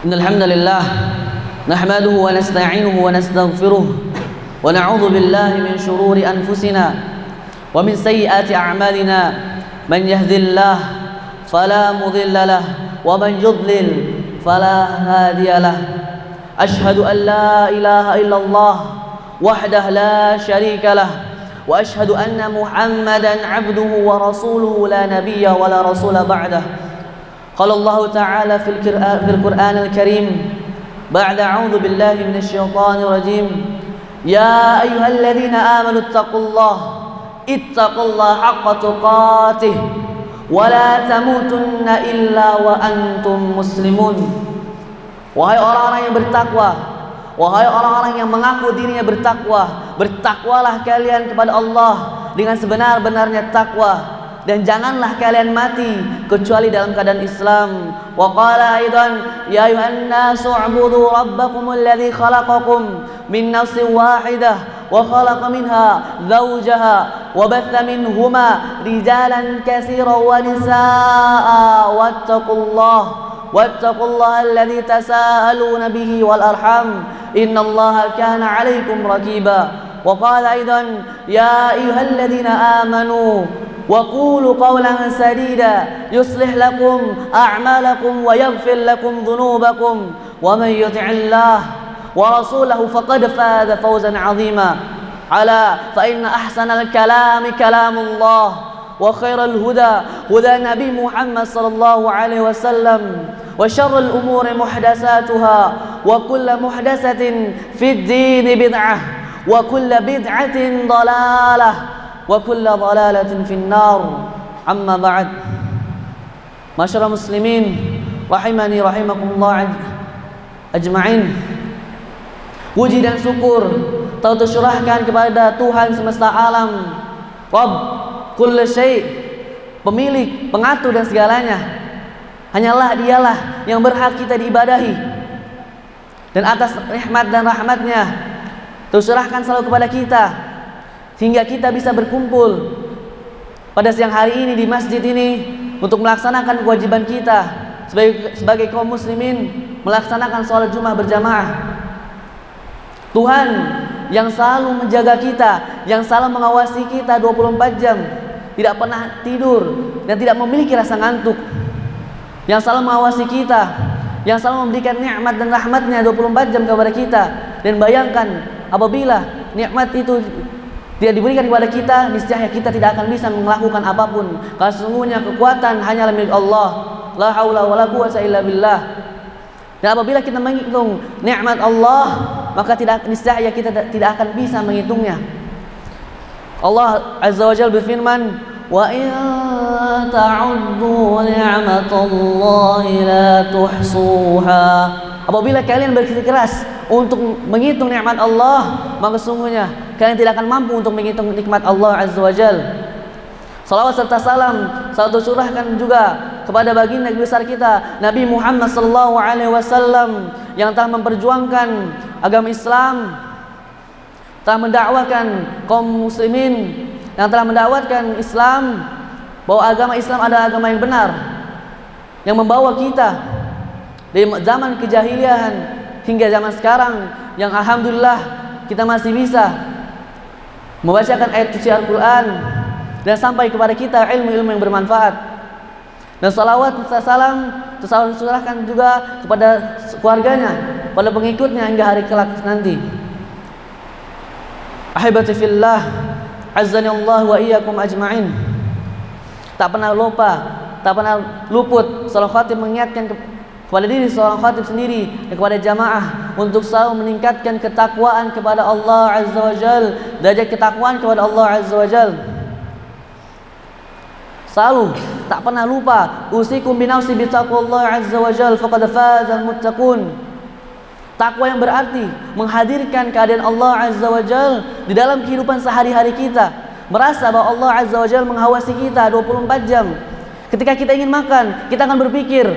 Innal hamdalillah nahmaduhu wa nasta'inuhu wa nastaghfiruh wa na'udzu billahi min shururi anfusina wa min sayyiati a'malina man yahdihillahu fala mudilla lahu wa man yudlil fala hadiya lahu ashhadu an la ilaha illallah wahdahu la syarika lahu wa ashhadu anna Muhammadan 'abduhu wa rasuluhu la nabiyya wa la rasula ba'dahu. Qala Allah Ta'ala fil Qur'an al-Karim ba'da a'udzu billahi minasy syaithanir rajim ya ayyuhalladzina amanu ittaqullaha haqqa tuqatih wa la tamutunna illa wa antum muslimun. Wahai orang-orang yang bertakwa, wahai orang-orang yang mengaku dirinya bertakwa, bertakwalah kalian kepada Allah dengan sebenar-benarnya takwa, dan janganlah kalian mati kecuali dalam keadaan Islam. Wa qala aidan ya ayuhan nasu ubudu rabbakum alladhi khalaqakum min nafsin wahidah wa khalaqa minha zawjaha wa batha minhuma rijalan katsiran wa nisaa wattaqullaha alladhi tasaaluna bihi wal arham innallaha kana 'alaykum raqiba. Wa qala aidan ya ayyuhalladzina amanu وقولوا قولا سديدا يصلح لكم أعمالكم ويغفر لكم ذنوبكم ومن يطع الله ورسوله فقد فاز فوزا عظيما. ألا فإن أحسن الكلام كلام الله وخير الهدى هدى نبي محمد صلى الله عليه وسلم وشر الأمور محدثاتها وكل محدثة في الدين بدعة وكل بدعة ضلالة wa kullu dhalalatin finnar. Amma ba'd. Masyarul muslimin rahimani rahimakumullah ajma'in. Puji dan syukur telah tercurahkan kepada Tuhan semesta alam, Rabb kulli syai', pemilik, pengatur dan segalanya. Hanyalah Dialah yang berhak kita diibadahi. Dan atas nikmat dan rahmatnya tercurahkan selalu kepada kita sehingga kita bisa berkumpul pada siang hari ini di masjid ini untuk melaksanakan kewajiban kita sebagai kaum muslimin, melaksanakan sholat Jumat berjamaah. Tuhan yang selalu menjaga kita, yang selalu mengawasi kita 24 jam, tidak pernah tidur dan tidak memiliki rasa ngantuk, yang selalu mengawasi kita, yang selalu memberikan nikmat dan rahmatnya 24 jam kepada kita. Dan bayangkan apabila nikmat itu tidak diberikan kepada kita, niscaya kita tidak akan bisa melakukan apapun. Karena sesungguhnya kekuatan hanyalah milik Allah. La haula wala quwwata illa billah. Dan apabila kita menghitung nikmat Allah, maka niscaya kita tidak akan bisa menghitungnya. Allah Azza wa Jalla berfirman, "Wa in ta'uddu ni'matallahi la tuhsuha." Apabila kalian bersikeras untuk menghitung nikmat Allah, maka sungguhnya kalian tidak akan mampu untuk menghitung nikmat Allah Azza wa Jal. Salawat serta salam selalu curahkan juga kepada baginda besar kita Nabi Muhammad sallallahu alaihi wasallam yang telah memperjuangkan agama Islam, telah mendakwakan kaum muslimin, yang telah mendakwakan Islam bahwa agama Islam adalah agama yang benar, yang membawa kita dari zaman kejahilian hingga zaman sekarang, yang alhamdulillah kita masih bisa membacakan ayat suci Al-Quran dan sampai kepada kita ilmu-ilmu yang bermanfaat. Dan salawat dan salam tercurahkan juga kepada keluarganya, pada pengikutnya hingga hari kelak nanti. Ahibati fillah, azzani Allah wa iyyakum ajma'in. Tak pernah lupa, tak pernah luput seorang khatib mengingatkan kepada diri seorang khatib sendiri dan kepada jamaah untuk selalu meningkatkan ketakwaan kepada Allah Azza wa Jal, derajat ketakwaan kepada Allah Azza wa Jal. Selalu tak pernah lupa, usikum binafsi bitaqwallah Azza wa Jal faqad fazal muttaqun. Takwa yang berarti menghadirkan keadaan Allah Azza wa Jal di dalam kehidupan sehari-hari kita, merasa bahwa Allah Azza wa Jal mengawasi kita 24 jam. Ketika kita ingin makan, kita akan berpikir,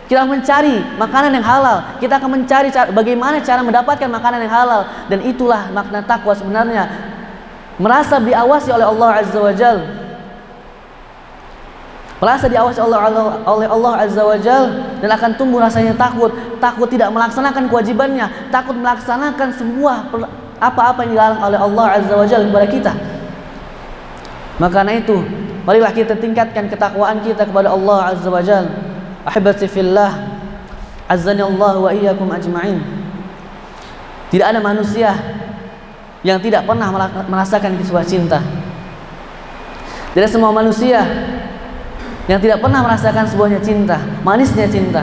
kita akan mencari makanan yang halal, kita akan mencari bagaimana cara mendapatkan makanan yang halal. Dan itulah makna takwa sebenarnya, merasa diawasi oleh Allah Azza wa Jal. merasa diawasi oleh Allah Azza wa Jal, dan akan tumbuh rasanya takut tidak melaksanakan kewajibannya, takut melaksanakan semua apa-apa yang dilarang oleh Allah Azza wa Jal kepada kita. Maka karena itu, marilah kita tingkatkan ketakwaan kita kepada Allah Azza wa Jal. Ahibati fillah, azzani Allah wa iyyakum ajma'in. Tidak ada manusia yang tidak pernah merasakan sebuah cinta. Tidak semua manusia yang tidak pernah merasakan sebuahnya cinta, manisnya cinta.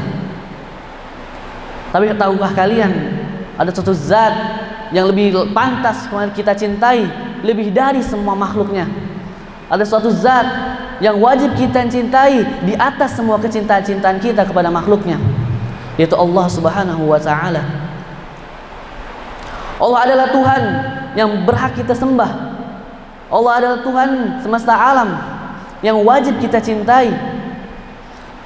Tapi tahukah kalian, ada suatu zat yang lebih pantas kita cintai lebih dari semua makhluknya. Ada suatu zat yang wajib kita cintai di atas semua kecintaan-cintaan kita kepada makhluknya, yaitu Allah Subhanahu wa Ta'ala. Allah adalah Tuhan yang berhak kita sembah. Allah adalah Tuhan semesta alam yang wajib kita cintai.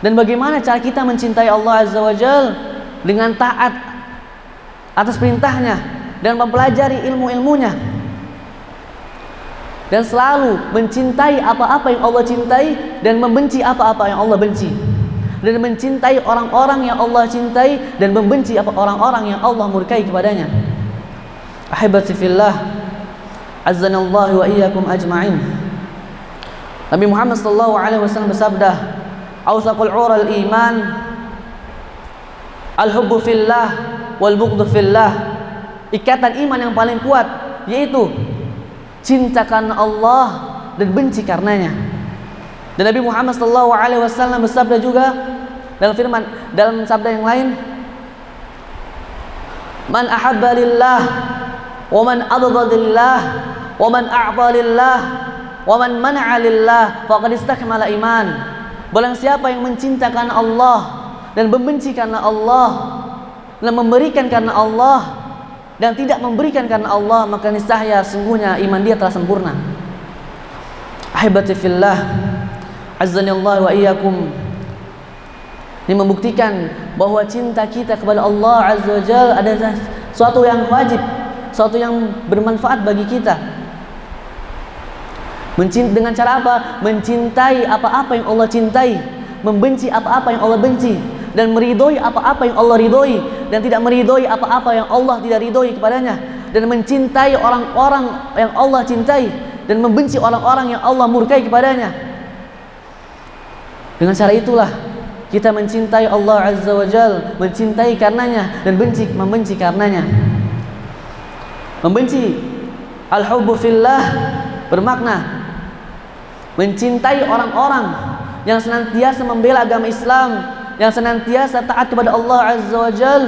Dan bagaimana cara kita mencintai Allah Azza wa Jal? Dengan taat atas perintahnya dan mempelajari ilmu-ilmunya, dan selalu mencintai apa-apa yang Allah cintai dan membenci apa-apa yang Allah benci, dan mencintai orang-orang yang Allah cintai dan membenci orang-orang yang Allah murkai kepadanya. Ahibati fillah, azzanallahu wa iyyakum ajma'in. Nabi Muhammad sallallahu alaihi wasallam bersabda, "Awsaqul 'ural iman al-hubbu fillah wal bughdu fillah." Ikatan iman yang paling kuat yaitu cinta karena Allah dan benci karenanya. Dan Nabi Muhammad sallallahu alaihi wasallam bersabda juga dalam sabda yang lain, "Man ahabba lillah wa man abghada lillah wa man a'ta lillah wa man mana'a lillah faqad istakmala iman." Barang siapa yang mencintakan Allah dan membenci karena Allah, dan memberikan karena Allah dan tidak memberikan karena Allah, maka niscaya sungguhnya iman dia telah sempurna. Ahibati fillah, azzani Allah wa iyyakum. Ini membuktikan bahwa cinta kita kepada Allah Azza wa Jalla adalah suatu yang wajib, suatu yang bermanfaat bagi kita. Dengan cara apa? Mencintai apa-apa yang Allah cintai, membenci apa-apa yang Allah benci, dan meridhoi apa-apa yang Allah ridhoi, dan tidak meridhoi apa-apa yang Allah tidak ridhoi kepadanya, dan mencintai orang-orang yang Allah cintai dan membenci orang-orang yang Allah murkai kepadanya. Dengan cara itulah kita mencintai Allah Azza wa Jal, mencintai karenanya dan membenci karenanya. Membenci, al-hubbu fillah, bermakna mencintai orang-orang yang senantiasa membela agama Islam, yang senantiasa taat kepada Allah Azza wa Jal,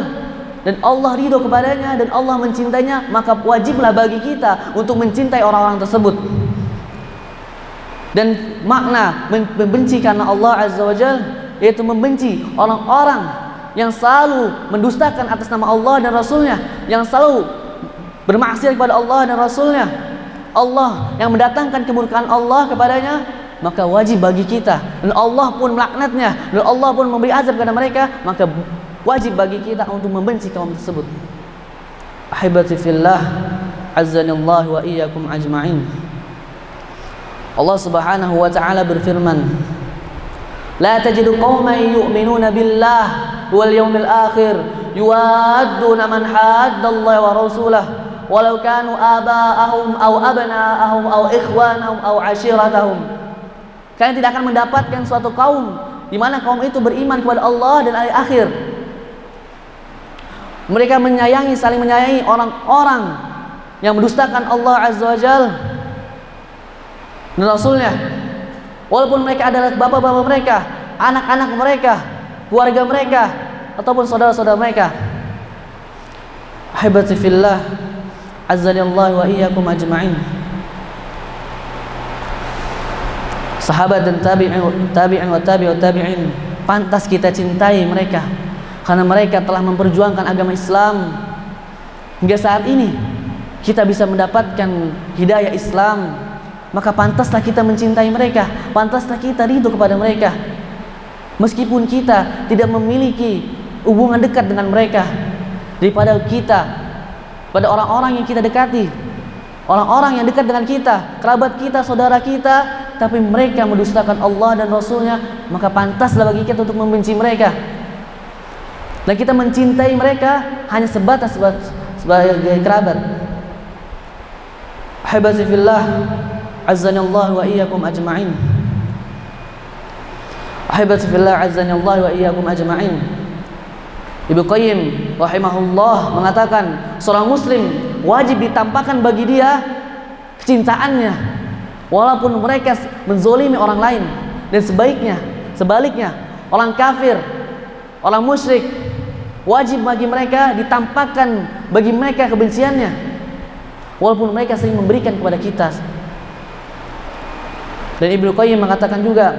dan Allah ridho kepadanya dan Allah mencintainya, maka wajiblah bagi kita untuk mencintai orang-orang tersebut. Dan makna membenci karena Allah Azza wa Jal yaitu membenci orang-orang yang selalu mendustakan atas nama Allah dan Rasulnya, yang selalu bermaksiat kepada Allah dan Rasulnya, Allah yang mendatangkan kemurkaan Allah kepadanya, maka wajib bagi kita, dan Allah pun melaknatnya, dan Allah pun memberi azab kepada mereka, maka wajib bagi kita untuk membenci kaum tersebut. Ahibati fillah, azzanallahu wa iyyakum ajma'in. Allah Subhanahu wa ta'ala berfirman, "La tajidu qauman yu'minuna billah wal yawmil akhir yuwadduna man haddallaha wa rasulahu walau kanu aba'ahum aw abna'ahum aw ikhwanahum aw ashiratahum." Kalian tidak akan mendapatkan suatu kaum di mana kaum itu beriman kepada Allah dan hari akhir. Mereka saling menyayangi orang-orang yang mendustakan Allah Azza wa Jalla dan Rasulnya, walaupun mereka adalah bapak-bapak mereka, anak-anak mereka, keluarga mereka, ataupun saudara-saudara mereka. Ahibati fillah, azzanallahu wa iyyakum ajma'in. Sahabat dan tabi'in wa tabi'in, pantas kita cintai mereka karena mereka telah memperjuangkan agama Islam hingga saat ini kita bisa mendapatkan hidayah Islam. Maka pantaslah kita mencintai mereka, pantaslah kita ridho kepada mereka, meskipun kita tidak memiliki hubungan dekat dengan mereka, daripada kita pada orang-orang yang kita dekati, orang-orang yang dekat dengan kita, kerabat kita, saudara kita, tapi mereka mendustakan Allah dan Rasulnya, maka pantaslah bagi kita untuk membenci mereka. Dan kita mencintai mereka hanya sebatas sebagai kerabat. Ahibati fillah, azzanallahu wa iyyakum ajma'in. Ahibati fillah, azzanallahu wa iyyakum ajma'in. Ibnu Qayyim rahimahullah mengatakan, seorang muslim wajib ditampakkan bagi dia kecintaannya walaupun mereka menzolimi orang lain, dan sebaliknya orang kafir, orang musyrik, wajib bagi mereka ditampakkan bagi mereka kebenciannya walaupun mereka sering memberikan kepada kita. Dan Ibnu Qayyim mengatakan juga,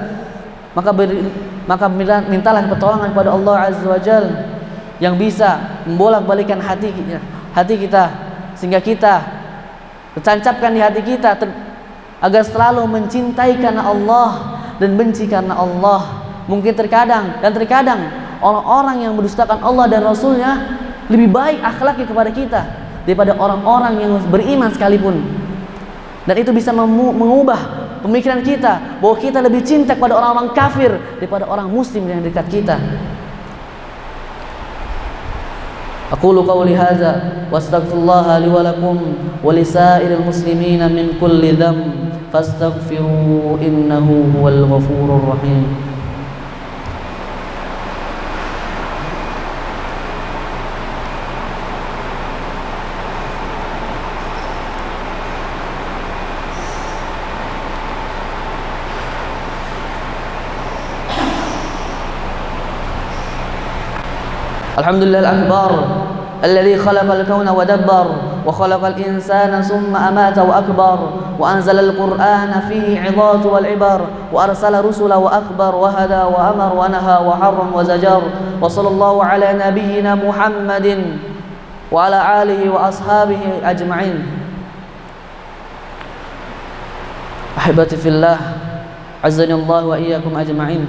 maka mintalah pertolongan kepada Allah Azza wa Jalla yang bisa membolak-balikan hati kita sehingga kita tertancapkan di hati kita agar selalu mencintai karena Allah dan benci karena Allah. Mungkin terkadang orang-orang yang mendustakan Allah dan Rasulnya lebih baik akhlaknya kepada kita daripada orang-orang yang beriman sekalipun. Dan itu bisa mengubah pemikiran kita bahwa kita lebih cinta kepada orang-orang kafir daripada orang muslim yang dekat kita. Aqulu qawli hadza wastaghfirullaha li wa lakum wa lisairil muslimina min kulli dhanb fastaghfiru innahu huwal ghafurur rahim. Alhamdulillah al-akbar alladhi khalaqal kauna wa dabbar wa khalaqal insana summa amata wa akbar wa anzala al-Qur'ana fihi 'idatu wal 'ibar wa arsala rusula wa akhbar wa hada wa amar wa naha wa harram wa zajar wa sallallahu ala nabiyyina Muhammadin wa ala alihi wa ashabihi ajma'in. Ahibati fillah, azzanallahu wa iyyakum ajma'in.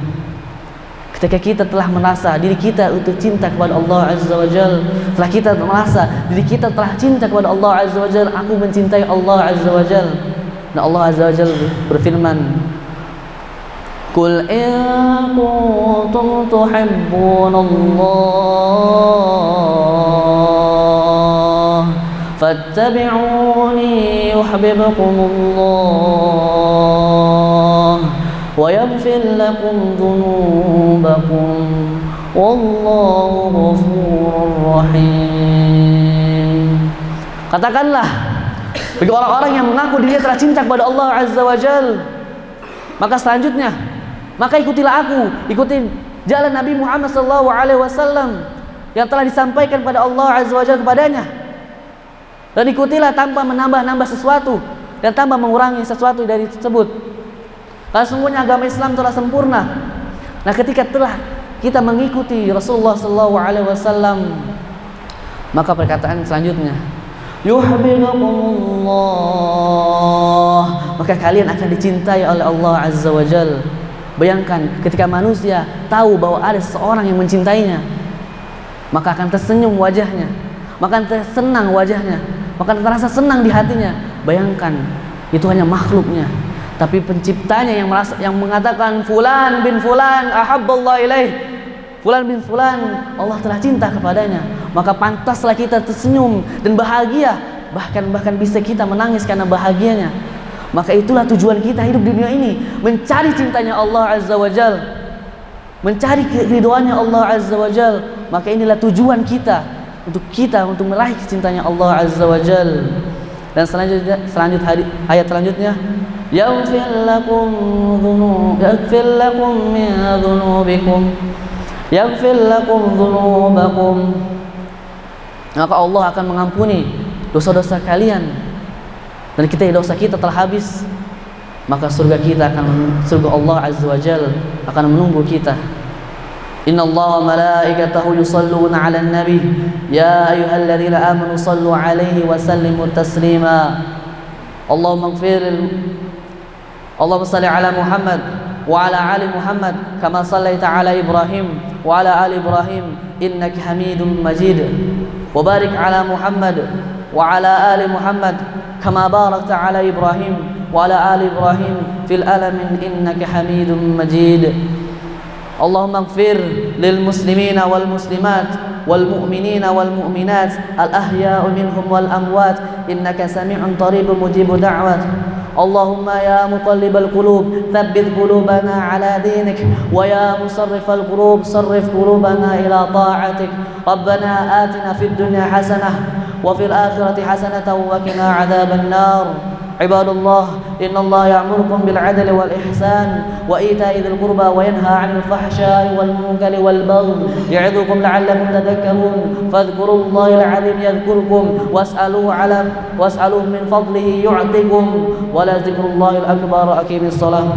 Ketika kita telah merasa diri kita untuk cinta kepada Allah Azza wa Jalla, setelah kita merasa diri kita telah cinta kepada Allah Azza wa Jalla, aku mencintai Allah Azza wa Jalla. Dan Allah Azza wa Jalla berfirman, "Qul in kuntum tuhibbunallaha fattabi'uni yuhibbukumullah wa yaghfir lakum dhunubakum wallahu ghafurur rahim." Katakanlah bagi orang-orang yang mengaku dirinya telah cinta kepada Allah Azza wa Jalla, maka selanjutnya, maka ikutilah aku, ikuti jalan Nabi Muhammad SAW yang telah disampaikan pada Allah Azza wa Jalla kepadanya, dan ikutilah tanpa menambah-nambah sesuatu dan tanpa mengurangi sesuatu dari tersebut. Karena sungguhnya agama Islam telah sempurna. Nah, ketika telah kita mengikuti Rasulullah SAW, maka perkataan selanjutnya, yuhibbukumullah, maka kalian akan dicintai oleh Allah Azza wa Jalla. Bayangkan ketika manusia tahu bahwa ada seseorang yang mencintainya, maka akan tersenyum wajahnya, maka akan tersenang wajahnya, maka terasa senang di hatinya. Bayangkan, itu hanya makhluknya, tapi penciptanya yang mengatakan fulan bin fulan ahabballah ilaih, fulan bin fulan Allah telah cinta kepadanya, maka pantaslah kita tersenyum dan bahagia, bahkan bisa kita menangis karena bahagianya. Maka itulah tujuan kita hidup di dunia ini, mencari cintanya Allah Azza wa Jalla, mencari keridhoannya Allah Azza wa Jalla. Maka inilah tujuan kita untuk meraih cintanya Allah Azza wa Jalla. Dan ayat selanjutnya, yaghfir lakum dhunubakum, maka Allah akan mengampuni dosa-dosa kalian, dan dosa kita telah habis, maka surga Allah Azza wa Jalla akan menunggu kita. Inna Allah wa malaikatahu yusalluna 'alan nabi ya ayyuhalladzina amanu sallu 'alaihi wa sallimu taslima. Allahumma salli ala Muhammad wa ala ali Muhammad kama sallaita ala Ibrahim wa ala ali Ibrahim innaka Hamidum Majid. Wa barik ala Muhammad wa ala ali Muhammad kama barakta ala Ibrahim وعلى آل إبراهيم في العالمين إنك حميد مجيد. اللهم اغفر للمسلمين والمسلمات والمؤمنين والمؤمنات الأحياء منهم والأموات إنك سميع قريب مجيب دعوات. اللهم يا مقلب القلوب ثبت قلوبنا على دينك، ويا مصرف القلوب صرف قلوبنا إلى طاعتك. ربنا آتنا في الدنيا حسنة وفي الآخرة حسنة وقنا عذاب النار. عباد الله، إن الله يأمركم بالعدل والإحسان وإيتاء ذي القربى وينهى عن الفحشاء والمنكر والبغي يعظكم لعلكم تذكرون. فاذكروا الله العظيم يذكركم واسألوه من فضله يعطكم ولذكر الله الأكبر. أقيموا الصلاة.